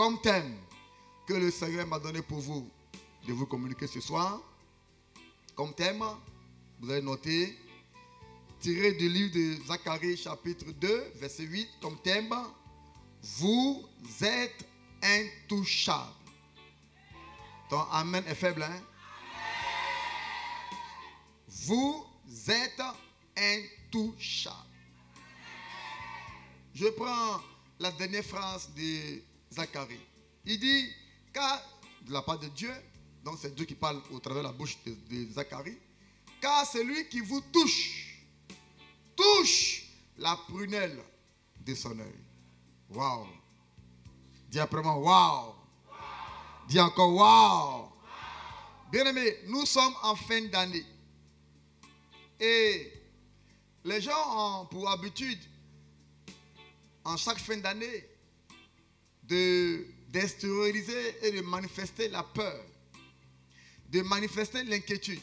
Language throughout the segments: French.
comme thème que le Seigneur m'a donné pour vous, de vous communiquer ce soir, comme thème, vous allez noter, tiré du livre de Zacharie chapitre 2, verset 8, comme thème, vous êtes intouchables. Ton amen est faible, hein? Vous êtes intouchables. Je prends la dernière phrase de Zacharie. Il dit, car, de la part de Dieu, donc c'est Dieu qui parle au travers de la bouche de Zacharie, car celui qui vous touche la prunelle de son œil. Waouh! Dis après moi, waouh! Dis encore, waouh! Bien-aimés, nous sommes en fin d'année. Et les gens ont pour habitude, en chaque fin d'année, d'extérioriser et de manifester la peur, de manifester l'inquiétude,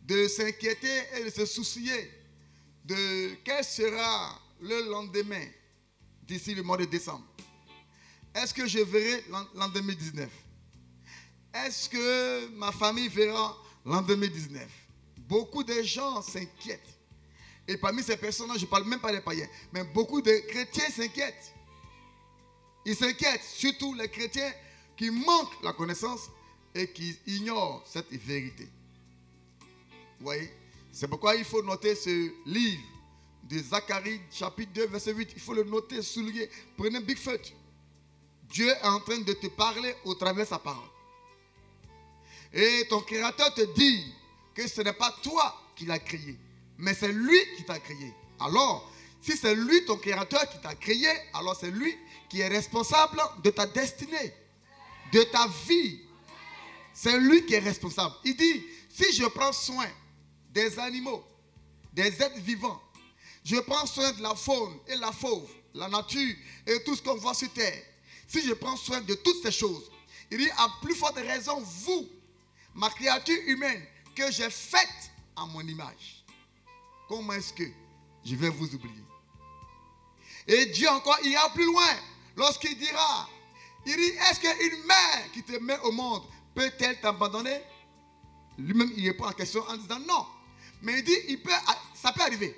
de s'inquiéter et de se soucier de quel sera le lendemain d'ici le mois de décembre. Est-ce que je verrai l'an 2019? Est-ce que ma famille verra l'an 2019? Beaucoup de gens s'inquiètent. Et parmi ces personnes-là, je ne parle même pas des païens, mais beaucoup de chrétiens s'inquiètent. Ils s'inquiètent, surtout les chrétiens qui manquent la connaissance et qui ignorent cette vérité. Vous voyez? C'est pourquoi il faut noter ce livre de Zacharie, chapitre 2, verset 8. Il faut le noter, souligner. Prenez Big Feuille. Dieu est en train de te parler au travers de sa parole. Et ton créateur te dit que ce n'est pas toi qui l'as créé, mais c'est lui qui t'a créé. Alors, si c'est lui ton créateur qui t'a créé, alors c'est lui qui est responsable de ta destinée, de ta vie. C'est lui qui est responsable. Il dit, si je prends soin des animaux, des êtres vivants, je prends soin de la faune et la fauve, la nature et tout ce qu'on voit sur terre. Si je prends soin de toutes ces choses, il dit, à plus forte raison, vous, ma créature humaine, que j'ai faite à mon image. Comment est-ce que je vais vous oublier? Et Dieu encore ira plus loin lorsqu'il dira, il dit, est-ce qu'une mère qui te met au monde peut-elle t'abandonner? Lui-même, il répond à la question en disant non. Mais il dit, ça peut arriver.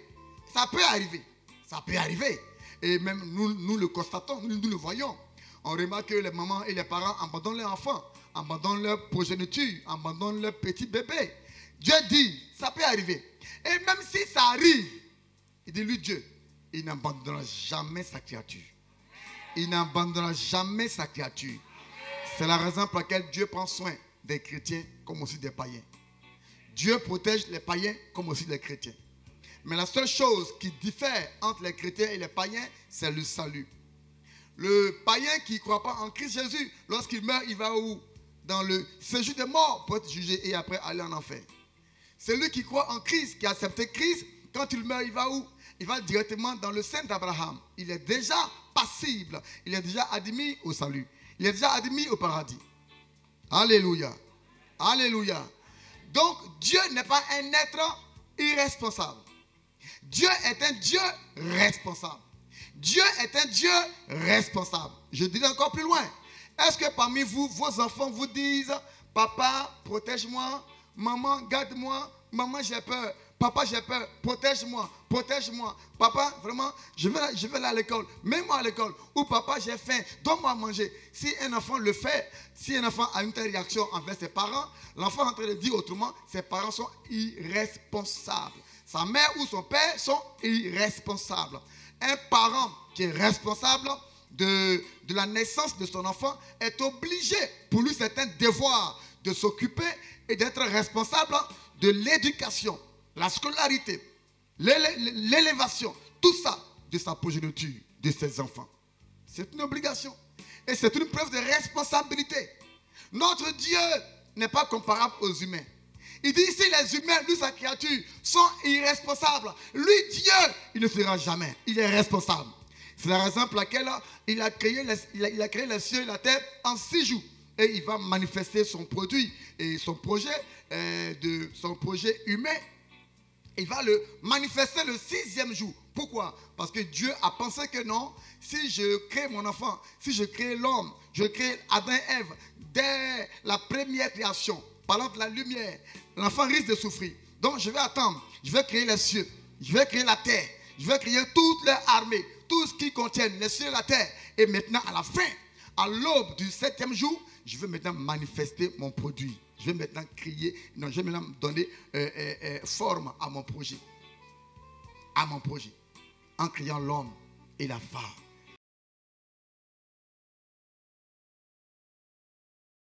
Ça peut arriver. Ça peut arriver. Et même nous le constatons, nous le voyons. On remarque que les mamans et les parents abandonnent leurs enfants, abandonnent leur progéniture, abandonnent leurs petits bébés. Dieu dit, ça peut arriver. Et même si ça arrive, il dit, lui, Dieu, il n'abandonnera jamais sa créature. Il n'abandonnera jamais sa créature. C'est la raison pour laquelle Dieu prend soin des chrétiens comme aussi des païens. Dieu protège les païens comme aussi les chrétiens. Mais la seule chose qui diffère entre les chrétiens et les païens, c'est le salut. Le païen qui ne croit pas en Christ Jésus, lorsqu'il meurt, il va où? Dans le séjour des morts pour être jugé et après aller en enfer. Celui qui croit en Christ, qui a accepté Christ, quand il meurt, il va où? Il va directement dans le sein d'Abraham. Il est déjà passible. Il est déjà admis au salut. Il est déjà admis au paradis. Alléluia. Alléluia. Donc, Dieu n'est pas un être irresponsable. Dieu est un Dieu responsable. Dieu est un Dieu responsable. Je dirais encore plus loin. Est-ce que parmi vous, vos enfants vous disent, papa, protège-moi, maman, garde-moi, maman, j'ai peur, papa, j'ai peur, protège-moi, protège-moi. Papa, vraiment, je vais aller à l'école, mets-moi à l'école. Ou papa, j'ai faim, donne-moi à manger. Si un enfant le fait, si un enfant a une telle réaction envers ses parents, l'enfant est en train de dire autrement, ses parents sont irresponsables. Sa mère ou son père sont irresponsables. Un parent qui est responsable de la naissance de son enfant est obligé, pour lui c'est un devoir de s'occuper et d'être responsable de l'éducation, la scolarité, l'élévation, tout ça de sa progéniture, de ses enfants. C'est une obligation et c'est une preuve de responsabilité. Notre Dieu n'est pas comparable aux humains. Il dit ici les humains, lui sa créature, sont irresponsables. Lui Dieu, il ne sera jamais. Il est responsable. C'est la raison pour laquelle il a créé les cieux et la terre en 6 jours. Et il va manifester son produit et son projet humain Il va le manifester le 6e jour. Pourquoi? Parce que Dieu a pensé que non, si je crée mon enfant, si je crée l'homme, je crée Adam et Ève, dès la première création, parlant de la lumière, l'enfant risque de souffrir. Donc je vais attendre, je vais créer les cieux, je vais créer la terre, je vais créer toutes les armées, tout ce qui contient les cieux et la terre. Et maintenant, à la fin, à l'aube du 7e jour, je vais maintenant manifester mon produit. Je vais maintenant crier, non, je vais maintenant donner forme à mon projet. À mon projet. En créant l'homme et la femme.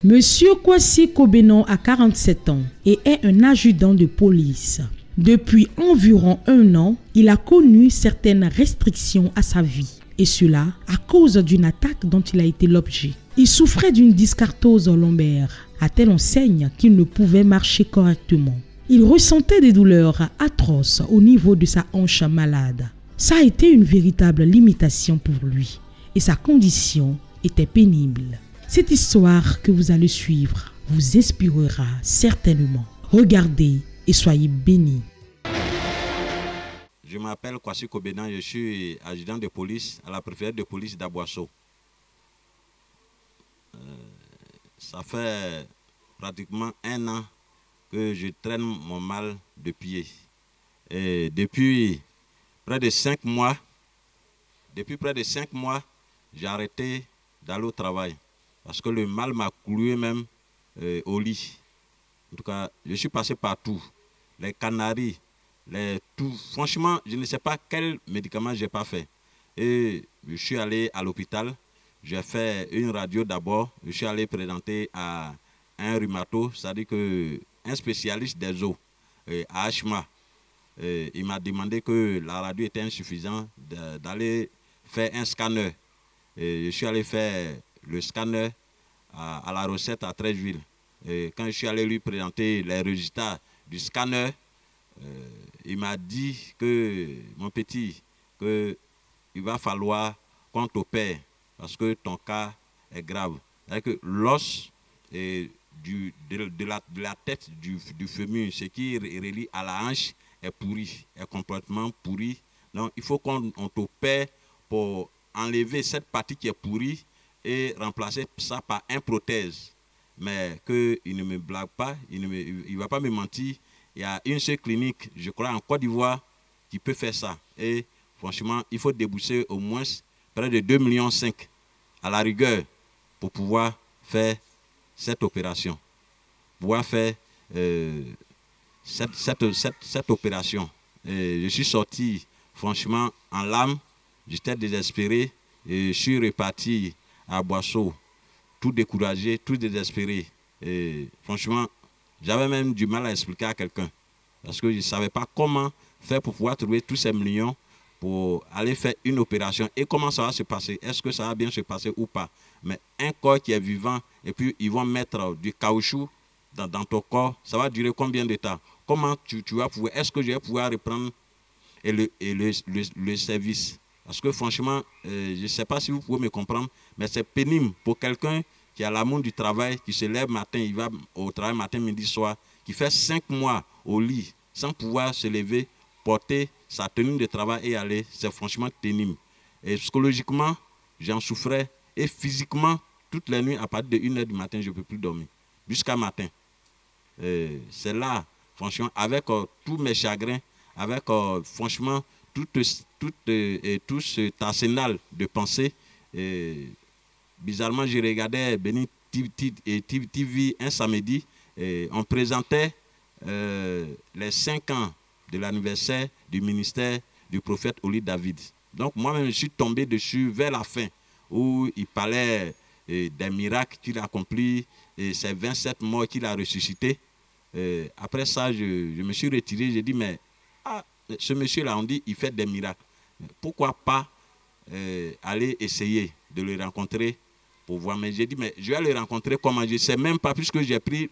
Monsieur Kwasi Kobenon a 47 ans et est un adjudant de police. Depuis environ 1 an, il a connu certaines restrictions à sa vie. Et cela à cause d'une attaque dont il a été l'objet. Il souffrait d'une dyscarthose lombaire, à telle enseigne qu'il ne pouvait marcher correctement. Il ressentait des douleurs atroces au niveau de sa hanche malade. Ça a été une véritable limitation pour lui et sa condition était pénible. Cette histoire que vous allez suivre vous inspirera certainement. Regardez et soyez bénis. Je m'appelle Kwasi Kobenon, je suis adjudant de police à la préfecture de police d'Aboisseau. Ça fait pratiquement 1 an que je traîne mon mal de pied. Et depuis près de 5 mois, j'ai arrêté d'aller au travail parce que le mal m'a cloué même au lit. En tout cas, je suis passé partout. Les Canaries, tout. Franchement, je ne sais pas quel médicament je n'ai pas fait. Et je suis allé à l'hôpital. J'ai fait une radio d'abord. Je suis allé présenter à un rhumato, c'est-à-dire un spécialiste des os, à HMA. Il m'a demandé que la radio était insuffisante, d'aller faire un scanner. Je suis allé faire le scanner à la recette à Treichville. Quand je suis allé lui présenter les résultats du scanner, il m'a dit que, mon petit, qu'il va falloir qu'on t'opère parce que ton cas est grave. C'est-à-dire que l'os de la tête du fémur, ce qui relie à la hanche, est pourri, est complètement pourri. Donc il faut qu'on t'opère pour enlever cette partie qui est pourrie et remplacer ça par une prothèse. Mais qu'il ne me blague pas, il ne va pas me mentir. Il y a une seule clinique, je crois, en Côte d'Ivoire, qui peut faire ça. Et franchement, il faut débourser au moins près de 2,5 millions à la rigueur pour pouvoir faire cette opération. Pouvoir faire cette opération. Et je suis sorti, franchement, en larmes. J'étais désespéré et je suis reparti à Boisseau, tout découragé, tout désespéré. Et franchement, j'avais même du mal à expliquer à quelqu'un parce que je ne savais pas comment faire pour pouvoir trouver tous ces millions pour aller faire une opération et comment ça va se passer. Est-ce que ça va bien se passer ou pas? Mais un corps qui est vivant et puis ils vont mettre du caoutchouc dans ton corps, ça va durer combien de temps? Comment tu vas pouvoir, est-ce que je vais pouvoir reprendre le service? Parce que franchement, je ne sais pas si vous pouvez me comprendre, mais c'est pénible pour quelqu'un qui a l'amour du travail, qui se lève matin, il va au travail matin, midi, soir, qui fait 5 mois au lit sans pouvoir se lever, porter sa tenue de travail et aller, c'est franchement pénible. Et psychologiquement, j'en souffrais. Et physiquement, toutes les nuits, à partir de 1h du matin, je ne peux plus dormir. Jusqu'à matin. C'est là, franchement, avec tous mes chagrins, avec franchement tout cet arsenal de pensée. Bizarrement, je regardais Béni TV un samedi. On présentait les 5 ans de l'anniversaire du ministère du prophète Oli David. Donc moi-même, je suis tombé dessus vers la fin, où il parlait des miracles qu'il a accomplis, et ces 27 morts qu'il a ressuscités. Après ça, je me suis retiré, j'ai dit, mais ce monsieur-là, on dit, il fait des miracles. Pourquoi pas aller essayer de le rencontrer pour voir? Mais j'ai dit, mais je vais le rencontrer comment? Je ne sais même pas, puisque j'ai pris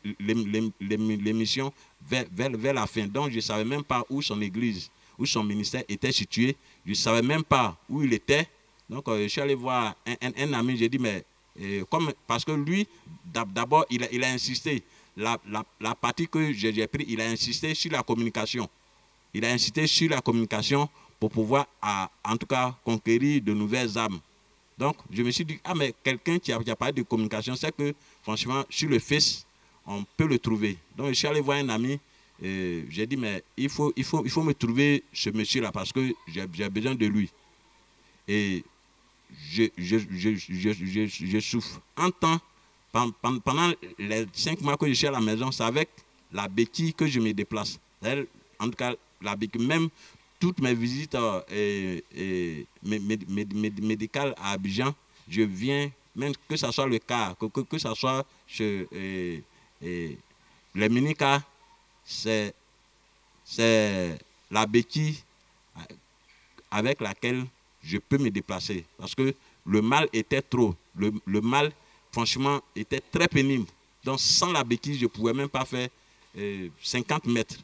l'émission vers la fin. Donc, je ne savais même pas où son église, où son ministère était situé. Je ne savais même pas où il était. Donc, je suis allé voir un ami, j'ai dit, mais parce que lui, d'abord, il a insisté. La partie que j'ai pris, il a insisté sur la communication. il a incité sur la communication pour pouvoir, en tout cas, conquérir de nouvelles âmes. Donc, je me suis dit, ah, mais quelqu'un qui a parlé de communication, c'est que, franchement, sur le Face, on peut le trouver. Donc, je suis allé voir un ami, j'ai dit, mais il faut me trouver ce monsieur-là parce que j'ai besoin de lui. Et je souffre. En temps, pendant les 5 mois que je suis à la maison, c'est avec la béquille que je me déplace. En tout cas, la béquille, même toutes mes visites médicales à Abidjan, je viens, même que ce soit le cas, que ce soit chez les minicars, c'est la béquille avec laquelle je peux me déplacer. Parce que le mal était trop. Le mal, franchement, était très pénible. Donc, sans la béquille, je ne pouvais même pas faire 50 mètres.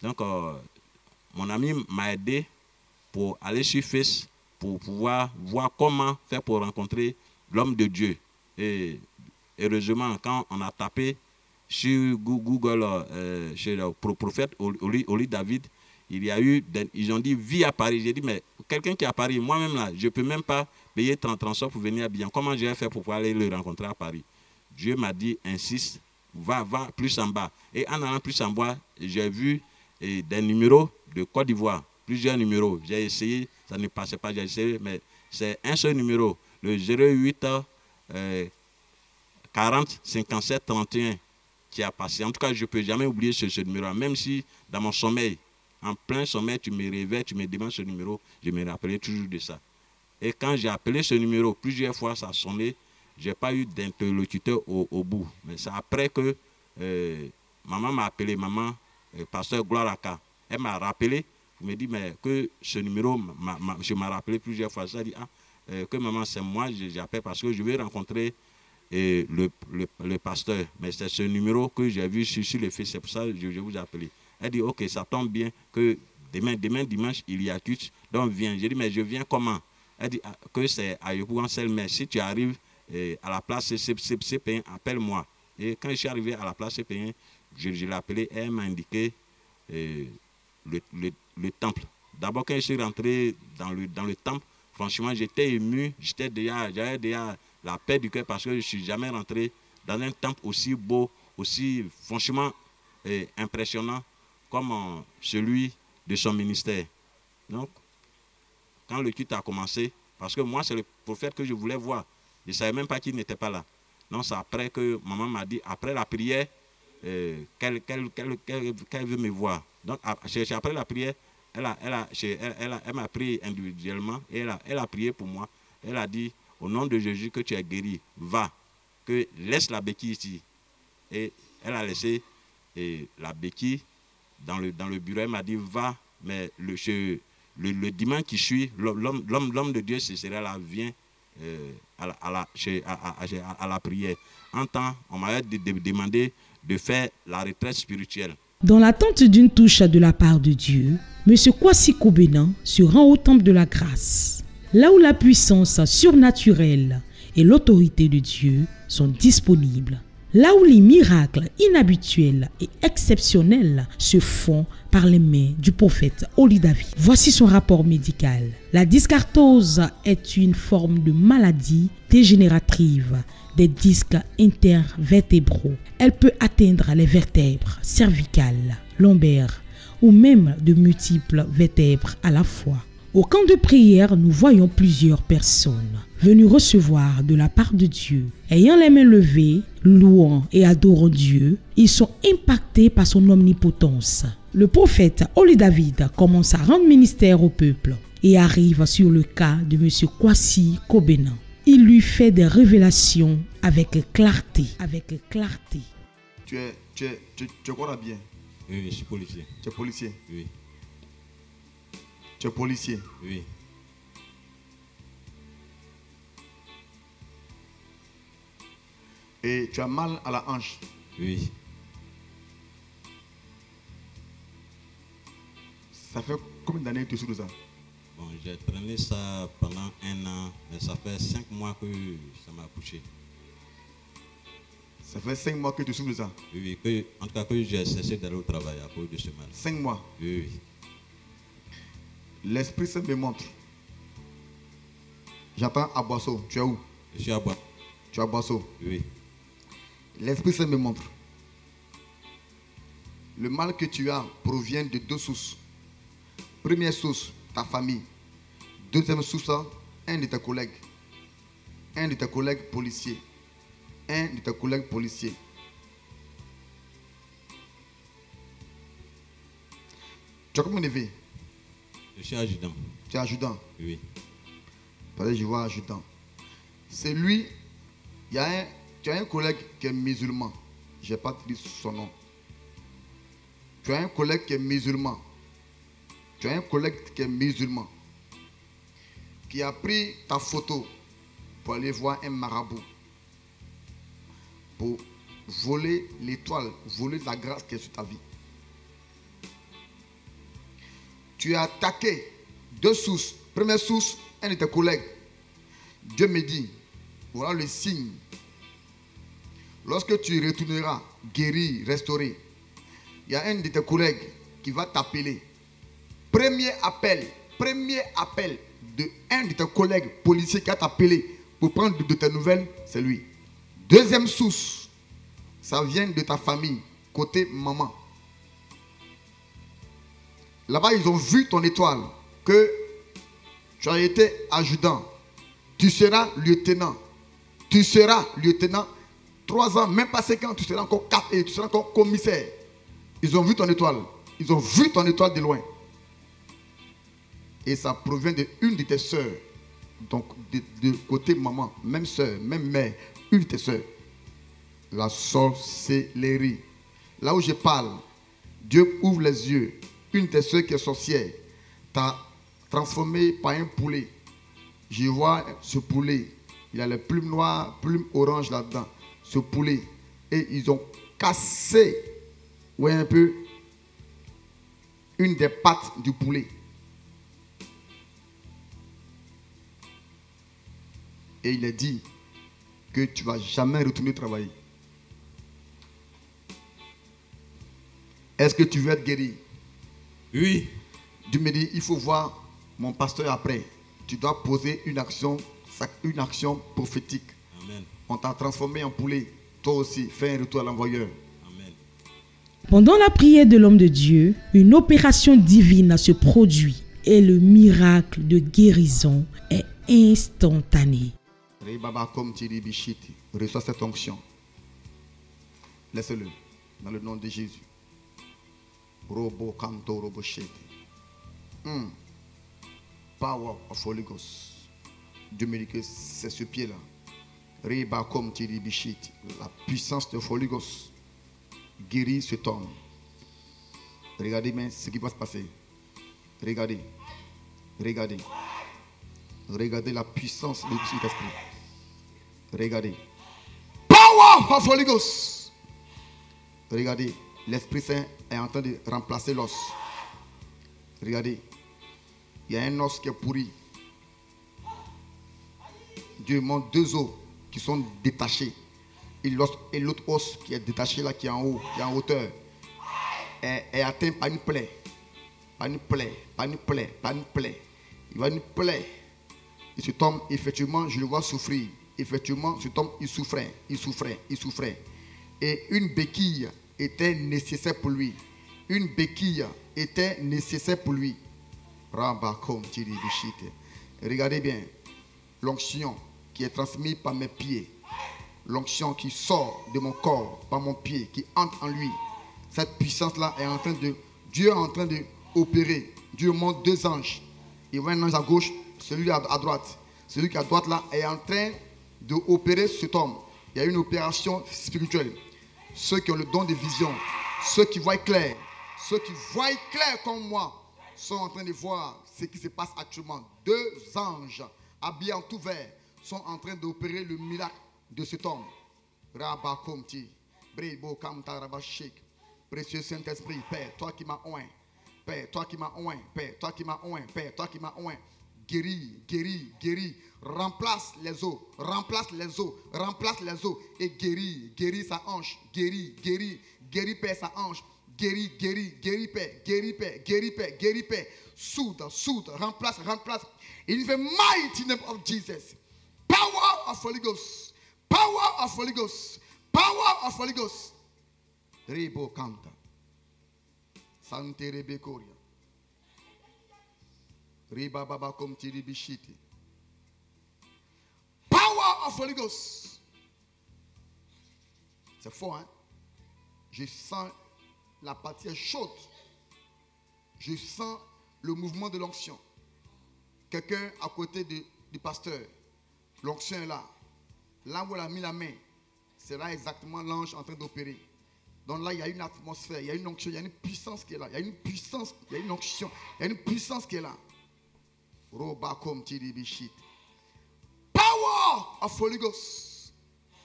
Donc, mon ami m'a aidé pour aller sur Face, pour pouvoir voir comment faire pour rencontrer l'homme de Dieu. Et heureusement, quand on a tapé sur Google, chez le prophète Oli David, il y a eu, ils ont dit vie à Paris. J'ai dit, mais quelqu'un qui est à Paris, moi-même là, je ne peux même pas payer 30 transports pour venir à Abidjan. Comment je vais faire pour pouvoir aller le rencontrer à Paris? Dieu m'a dit, insiste, va plus en bas. Et en allant plus en bas, j'ai vu des numéros de Côte d'Ivoire, plusieurs numéros. J'ai essayé, ça ne passait pas, j'ai essayé, mais c'est un seul numéro, le 08 40 57 31 qui a passé. En tout cas, je ne peux jamais oublier ce numéro, même si dans mon sommeil, en plein sommeil, tu me réveilles, tu me demandes ce numéro, je me rappelais toujours de ça. Et quand j'ai appelé ce numéro, plusieurs fois ça a sonné, je n'ai pas eu d'interlocuteur au bout. Mais c'est après que maman m'a appelé, maman, pasteur Gloire Aka. Elle m'a rappelé, elle me dit, mais que ce numéro, je m'ai rappelé plusieurs fois. Ça dit, que maman, c'est moi, j'appelle parce que je vais rencontrer le pasteur. Mais c'est ce numéro que j'ai vu sur le fait, c'est pour ça que je vous ai appelé. Elle dit, ok, ça tombe bien que demain dimanche, il y a culte, donc viens. J'ai dit, mais je viens comment? Elle dit que c'est à Yopougansel, mais si tu arrives à la place CP1, appelle-moi. Et quand je suis arrivé à la place CP1, je l'ai appelé et elle m'a indiqué le temple. D'abord, quand je suis rentré dans le temple, franchement, j'étais ému, j'avais déjà la paix du cœur parce que je ne suis jamais rentré dans un temple aussi beau, aussi franchement impressionnant comme celui de son ministère. Donc, quand le culte a commencé, parce que moi, c'est le prophète que je voulais voir. Je ne savais même pas qu'il n'était pas là. Donc, c'est après que maman m'a dit, après la prière, qu'elle veut me voir. Donc, après la prière, elle m'a pris individuellement et elle a prié pour moi. Elle a dit, au nom de Jésus que tu es guéri, va, laisse la béquille ici. Et elle a laissé la béquille dans le bureau. Elle m'a dit, va, mais le dimanche qui suit, l'homme de Dieu, ce sera là, viens à la prière. En temps, on m'avait demandé de faire la retraite spirituelle. Dans l'attente d'une touche de la part de Dieu, M. Kwasi Kobena se rend au temple de la grâce, là où la puissance surnaturelle et l'autorité de Dieu sont disponibles. Là où les miracles inhabituels et exceptionnels se font par les mains du prophète Oli David. Voici son rapport médical. La dyscarthose est une forme de maladie dégénérative des disques intervertébraux. Elle peut atteindre les vertèbres cervicales, lombaires ou même de multiples vertèbres à la fois. Au camp de prière, nous voyons plusieurs personnes venues recevoir de la part de Dieu. Ayant les mains levées, louant et adorant Dieu, ils sont impactés par son omnipotence. Le prophète Oli David commence à rendre ministère au peuple et arrive sur le cas de M. Kwasi Kobena. Il lui fait des révélations avec clarté. Tu crois bien? Oui, je suis policier. Tu es policier? Oui. Tu es policier? Oui. Et tu as mal à la hanche? Oui. Ça fait combien d'années que tu souffres de ça? Bon, j'ai traîné ça pendant 1 an, mais ça fait 5 mois que ça m'a couché. Ça fait 5 mois que tu souffres de ça? Oui, en tout cas que j'ai cessé d'aller au travail à cause de ce mal. 5 mois? Oui, oui. L'Esprit Saint me montre. J'entends à Boisseau. Tu es où? Je suis à Boisseau. Tu es à Boisseau? Oui. L'Esprit Saint me montre. Le mal que tu as provient de deux sources. Première source, ta famille. Deuxième source, un de tes collègues. Un de tes collègues policiers. Un de tes collègues policiers. Tu as combien de vie? Je suis adjudant. Tu es adjudant? Oui. Parce que je vois adjudant. C'est lui. Tu as un collègue qui est musulman. Je n'ai pas dit son nom. Tu as un collègue qui est musulman. Tu as un collègue qui est musulman. Qui a pris ta photo pour aller voir un marabout. Pour voler l'étoile, voler la grâce qui est sur ta vie. Tu as attaqué deux sources. Première source, un de tes collègues. Dieu me dit, voilà le signe. Lorsque tu retourneras, guéri, restauré, il y a un de tes collègues qui va t'appeler. Premier appel de un de tes collègues policiers qui va t'appeler pour prendre de tes nouvelles, c'est lui. Deuxième source, ça vient de ta famille, côté maman. Là-bas, ils ont vu ton étoile, que tu as été adjudant. Tu seras lieutenant. Tu seras lieutenant. 3 ans, même pas 5 ans, tu seras encore 4 et tu seras encore commissaire. Ils ont vu ton étoile. Ils ont vu ton étoile de loin. Et ça provient d'une de tes soeurs. Donc, de côté maman, même soeur, même mère, une de tes soeurs. La sorcellerie. Là où je parle, Dieu ouvre les yeux. Une de tes soeurs qui est sorcière t'a transformé par un poulet. Je vois ce poulet. Il a les plumes noires, plumes oranges là-dedans. Ce poulet. Et ils ont cassé, ouais, un peu, une des pattes du poulet. Et il a dit que tu ne vas jamais retourner travailler. Est-ce que tu veux être guéri? Oui. Dieu me dit, il faut voir mon pasteur après. Tu dois poser une action prophétique. Amen. On t'a transformé en poulet. Toi aussi, fais un retour à l'envoyeur. Amen. Pendant la prière de l'homme de Dieu, une opération divine se produit et le miracle de guérison est instantané. Reçois cette onction. Laissez-le dans le nom de Jésus. Robo canto robo shete. Power of Holy Ghost. Dieu me dit que c'est ce pied-là. Reba comme tiribishit. La puissance de Holy Ghost guérit cet homme. Regardez bien ce qui va se passer. Regardez. Regardez. Regardez la puissance de l'Esprit. Regardez. Power of Holy Ghost. Regardez. L'Esprit Saint est en train de remplacer l'os. Regardez. Il y a un os qui est pourri. Dieu montre 2 os qui sont détachés. Et l'autre os qui est détaché là, qui est en haut, qui est en hauteur, est atteint par une plaie. Par une plaie, par une plaie, par une plaie. Il va une plaie. Et cet homme, effectivement, je le vois souffrir. Effectivement, cet homme, il souffrait. Et une béquille était nécessaire pour lui. Une béquille était nécessaire pour lui. Regardez bien. L'onction qui est transmise par mes pieds. L'onction qui sort de mon corps par mon pied, qui entre en lui. Cette puissance-là est en train de... Dieu est en train d'opérer. Dieu montre 2 anges. Il voit un ange à gauche, celui à droite. Celui qui est à droite là est en train d'opérer cet homme. Il y a une opération spirituelle. Ceux qui ont le don de vision, ceux qui voient clair comme moi, sont en train de voir ce qui se passe actuellement. 2 anges habillés en tout vert sont en train d'opérer le miracle de cet homme. Précieux Saint-Esprit, Père, toi qui m'as oint, Père, toi qui m'as oint, Père, toi qui m'as oint, Père, toi qui m'as oint. Guéris. Remplace les os et guéris sa hanche. Guéris, Père, sa hanche. Guéris, guéris, guéris, Père. Guéris, Père. Guéris, Père. Guéris, Père. Soude, soude, remplace, remplace. In the mighty name of Jesus. Power of Holy Ghost. Power of Holy Ghost. Power of Holy Ghost. Rebo canta. Sante rebekoria. Riba baba kom tiribishiti. Power of Holy Ghost. C'est fort, hein? Je sens la partie chaude. Je sens le mouvement de l'onction. Quelqu'un à côté du pasteur. L'onction est là. Là où elle a mis la main, c'est là exactement l'ange en train d'opérer. Donc là, il y a une atmosphère, il y a une onction, il y a une puissance qui est là. Il y a une puissance, il y a une onction, il y a une puissance qui est là. Robakom tiribishit. Power of Holy Ghost.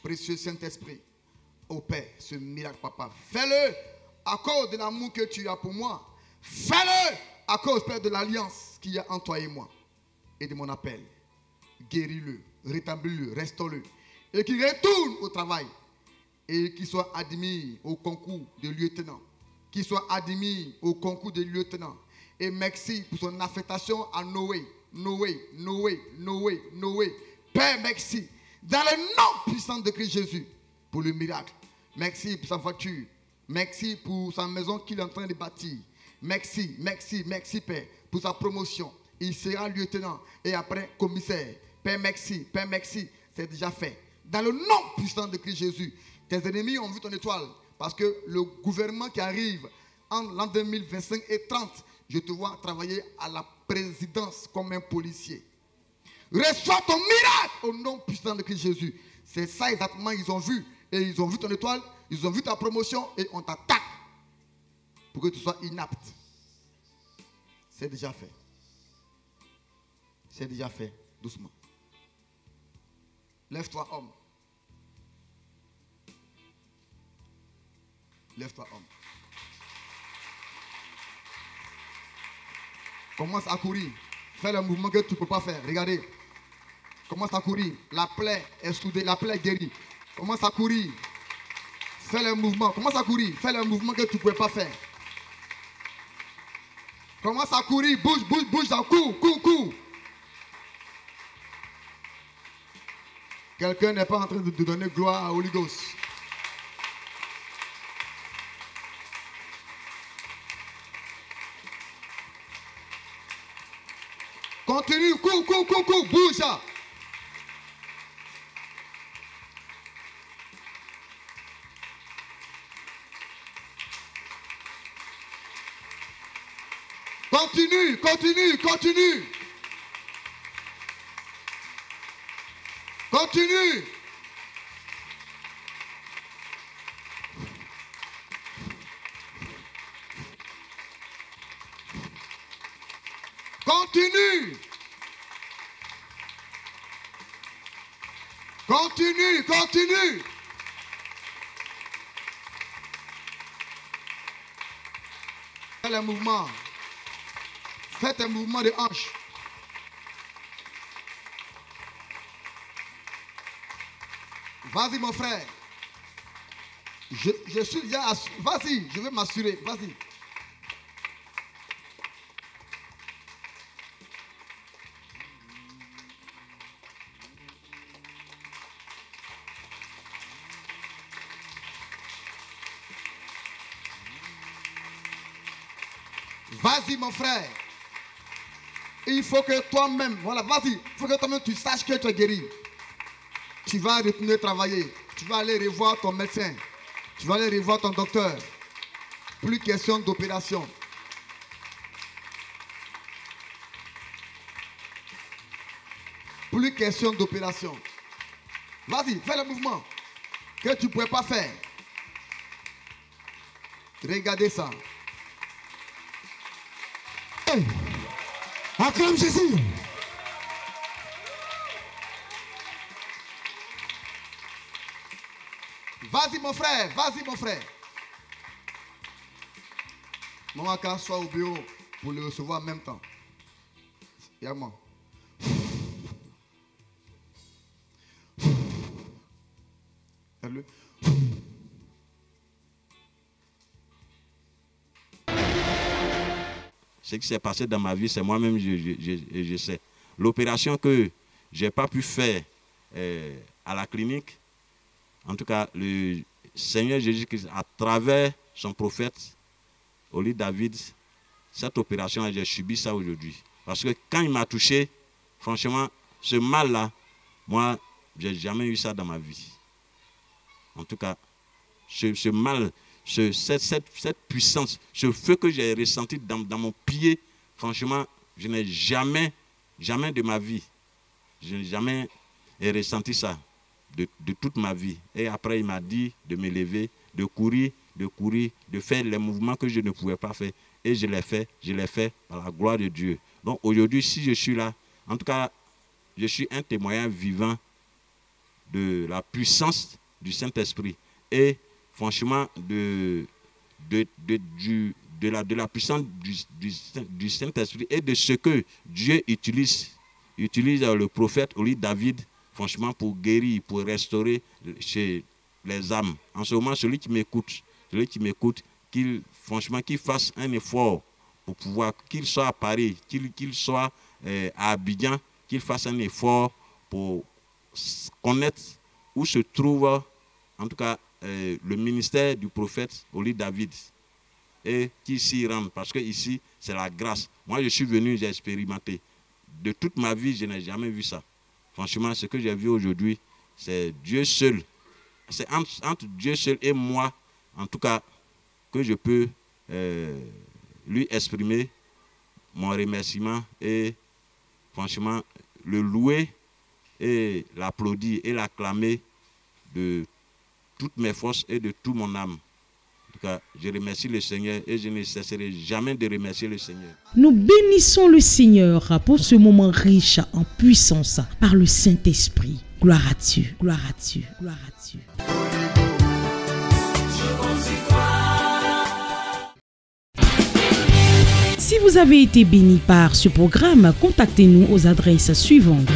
Précieux Saint-Esprit. Ô Père, ce miracle, papa, fais-le à cause de l'amour que tu as pour moi. Fais-le à cause, Père, de l'alliance qu'il y a entre toi et moi. Et de mon appel. Guéris-le, rétablis-le, restaure-le. Et qu'il retourne au travail. Et qu'il soit admis au concours de lieutenant. Qu'il soit admis au concours de lieutenant. Et merci pour son affectation à Noé. Noé, Noé, Noé, Noé. Père, merci. Dans le nom puissant de Christ Jésus. Pour le miracle. Merci pour sa voiture. Merci pour sa maison qu'il est en train de bâtir. Merci, merci, merci, Père, pour sa promotion. Il sera lieutenant et après commissaire. Père, merci, Père, merci. C'est déjà fait. Dans le nom puissant de Christ Jésus. Tes ennemis ont vu ton étoile. Parce que le gouvernement qui arrive en l'an 2025 et 30, je te vois travailler à la présidence comme un policier. Reçois ton miracle au nom puissant de Christ Jésus. C'est ça exactement ils ont vu. Et ils ont vu ton étoile, ils ont vu ta promotion et on t'attaque pour que tu sois inapte. C'est déjà fait. C'est déjà fait. Doucement. Lève-toi, homme. Lève-toi, homme. Commence à courir. Fais le mouvement que tu ne peux pas faire. Regardez. Commence à courir. La plaie est soudée. La plaie est guérie. Commence à courir. Fais le mouvement. Commence à courir. Fais le mouvement que tu ne pouvais pas faire. Commence à courir. Bouge, bouge, bouge. Cours, cours, cours. Quelqu'un n'est pas en train de donner gloire à Holy Ghost. Continue. Cours, cours, cours, cours. Bouge. Continue, continue, continue. Continue. Continue. Continue, continue. Fais le mouvement. Faites un mouvement de hanche. Vas-y, mon frère. Je suis déjà... Vas-y, je vais m'assurer. Vas-y. Vas-y, mon frère. Il faut que toi-même, voilà, vas-y, il faut que toi-même tu saches que tu es guéri. Tu vas retourner travailler. Tu vas aller revoir ton médecin. Tu vas aller revoir ton docteur. Plus question d'opération. Plus question d'opération. Vas-y, fais le mouvement que tu ne pouvais pas faire. Regardez ça. Hey, acclame Jésus. Vas-y mon frère, vas-y mon frère. Maman Aka soit au bureau pour le recevoir en même temps. Et à moi. Fais-le. ce qui s'est passé dans ma vie, c'est moi-même, je sais. L'opération que je n'ai pas pu faire à la clinique, en tout cas, le Seigneur Jésus-Christ, à travers son prophète, Oli David, cette opération, j'ai subi ça aujourd'hui. Parce que quand il m'a touché, franchement, ce mal-là, moi, je n'ai jamais eu ça dans ma vie. En tout cas, ce mal, cette puissance, ce feu que j'ai ressenti dans mon pied, franchement, je n'ai jamais de ma vie, je n'ai jamais ressenti ça de toute ma vie. Et après, il m'a dit de me lever, de courir, de faire les mouvements que je ne pouvais pas faire. Et je l'ai fait par la gloire de Dieu. Donc aujourd'hui, si je suis là, en tout cas, je suis un témoin vivant de la puissance du Saint-Esprit. Et franchement, de la puissance du Saint-Esprit et de ce que Dieu utilise le prophète Oli David, franchement, pour guérir, pour restaurer chez les âmes. En ce moment, celui qui m'écoute, qu'il fasse un effort pour pouvoir, qu'il soit à Paris, qu'il soit à Abidjan, qu'il fasse un effort pour connaître où se trouve, en tout cas, le ministère du prophète Oli David, et qui s'y rende, parce que ici, c'est la grâce. Moi, je suis venu, j'ai expérimenté. De toute ma vie, je n'ai jamais vu ça. Franchement, ce que j'ai vu aujourd'hui, c'est Dieu seul. C'est entre Dieu seul et moi, en tout cas, que je peux lui exprimer mon remerciement et franchement, le louer et l'applaudir et l'acclamer de toutes mes forces et de toute mon âme. En tout cas, je remercie le Seigneur et je ne cesserai jamais de remercier le Seigneur. Nous bénissons le Seigneur pour ce moment riche en puissance par le Saint-Esprit. Gloire à Dieu, gloire à Dieu, gloire à Dieu. Si vous avez été béni par ce programme, contactez-nous aux adresses suivantes.